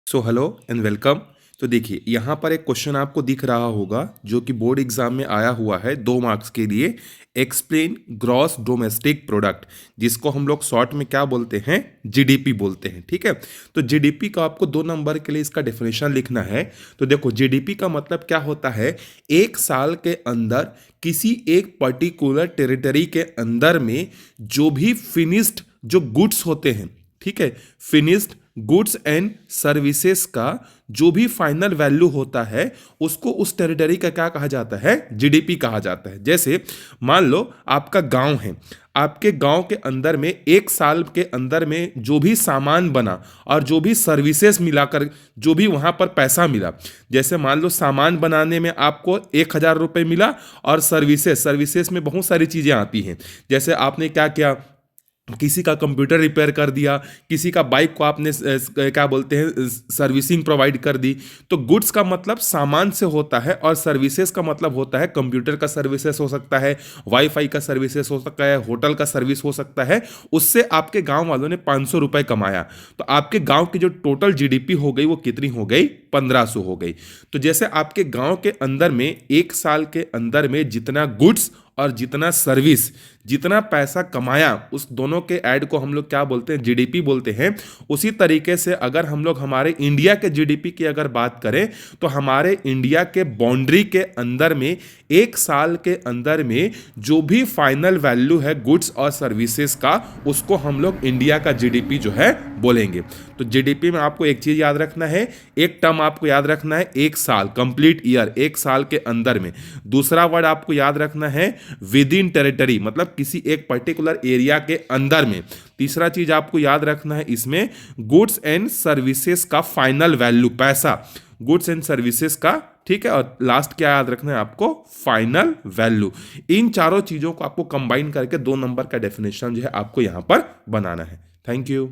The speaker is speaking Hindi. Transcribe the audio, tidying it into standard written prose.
So hello and welcome. तो देखिए यहाँ पर एक क्वेश्चन आपको दिख रहा होगा जो कि बोर्ड एग्जाम में आया हुआ है 2 मार्क्स के लिए। एक्सप्लेन ग्रॉस डोमेस्टिक प्रोडक्ट, जिसको हम लोग शॉर्ट में क्या बोलते हैं, जीडीपी बोलते हैं। ठीक है, तो जीडीपी का आपको 2 नंबर के लिए इसका डेफिनेशन लिखना है। तो देखो जीडीपी का मतलब क्या होता है, एक साल के अंदर किसी एक पर्टिकुलर टेरिटरी के अंदर में जो भी फिनिश्ड जो गुड्स होते हैं, ठीक है, फिनिश्ड गुड्स एंड सर्विसेज का जो भी फाइनल वैल्यू होता है उसको उस टेरिटरी का क्या कहा जाता है, जीडीपी कहा जाता है। जैसे मान लो आपका गांव है, आपके गांव के अंदर में एक साल के अंदर में जो भी सामान बना और जो भी सर्विसेज मिलाकर जो भी वहां पर पैसा मिला, जैसे मान लो सामान बनाने में आपको 1,000 रुपये मिला और सर्विसेज में बहुत सारी चीजें आती हैं। जैसे आपने क्या किया, किसी का कंप्यूटर रिपेयर कर दिया, किसी का बाइक को आपने क्या बोलते हैं सर्विसिंग प्रोवाइड कर दी। तो गुड्स का मतलब सामान से होता है और सर्विसेज का मतलब होता है कंप्यूटर का सर्विसेज हो सकता है, वाईफाई का सर्विसेज हो सकता है, होटल का सर्विस हो सकता है। उससे आपके गांव वालों ने 500 रुपये कमाया, तो आपके गांव की जो टोटल जीडीपी हो गई वो कितनी हो गई, 1500 हो गई। तो जैसे आपके गांव के अंदर में एक साल के अंदर में जितना गुड्स और जितना सर्विस, जितना पैसा कमाया, उस दोनों के ऐड को हम लोग क्या बोलते हैं, जीडीपी बोलते हैं। उसी तरीके से अगर हम लोग हमारे इंडिया के जीडीपी की अगर बात करें तो हमारे इंडिया के बाउंड्री के अंदर में एक साल के अंदर में जो भी फाइनल वैल्यू है गुड्स और सर्विसेज का, उसको हम लोग इंडिया का जीडीपी जो है बोलेंगे। तो जीडीपी में आपको एक चीज याद रखना है, एक टर्म आपको याद रखना है एक साल, कंप्लीट ईयर, एक साल के अंदर में। दूसरा वर्ड आपको याद रखना है विद इन टेरिटरी, मतलब किसी एक पर्टिकुलर एरिया के अंदर में। तीसरा चीज आपको याद रखना है इसमें गुड्स एंड सर्विसेज का फाइनल वैल्यू, पैसा, गुड्स एंड सर्विसेज का। ठीक है, और लास्ट क्या याद रखना है आपको, फाइनल वैल्यू। इन चारों चीजों को आपको कंबाइन करके 2 नंबर का डेफिनेशन जो है आपको यहां पर बनाना है। Thank you.